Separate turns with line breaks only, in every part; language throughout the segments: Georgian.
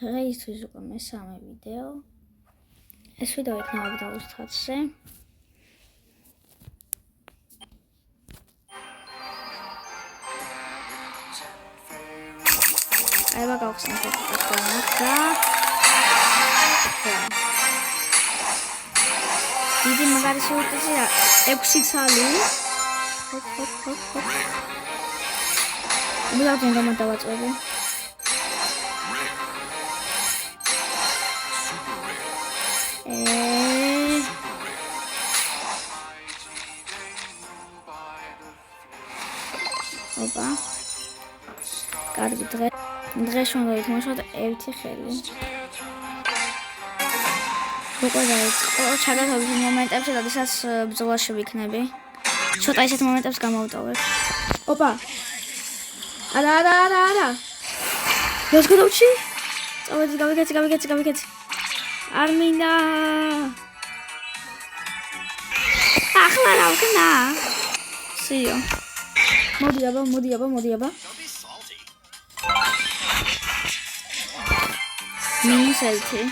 დღეისთვის უკვე მესამე ვიდეო. ეს ვიდეო იქნება დაუსტათზე. აივა გავხსნათ ეს და დიდი მაგარი შეუტიჭია 6 ცალი. მუდამ გამოდავაწვევი. ოპა. კარგი დღეს უნდა ითამაშოთ ერთი ხელი. უკვე დაიწყო ჩაგათვალის მომენტებში, როდესაც ბრძოლაში ვიქნები. ცოტა ისეთ მომენტებს გამოვტოვებ. ოპა. არა. ეს გოდოჩი? გავიგეცი. არ მინდა. ახლა რა ვქნა? სიო. მოდი აბა. -1.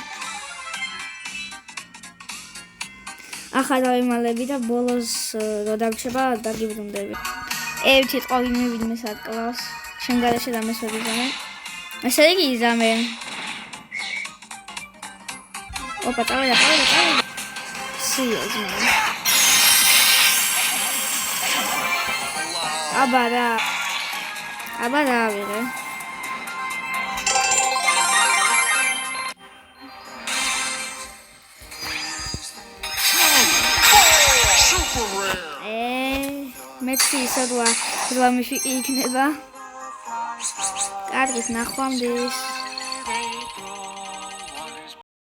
ახლა დავიმალები და ბოლოს რო დაგვრჩება დაგიბრუნდები. ერთი ტყავი მივიდმე სატკლავს. შენ გარეშე და მესვე ვიზამე. ესე იგი იზამე. ოპა, წავედა. სიო ძმა. აბა რა ავიღე. მეცი ისოდვა მიფიკი იქნება. კარგით, ნახვამდის.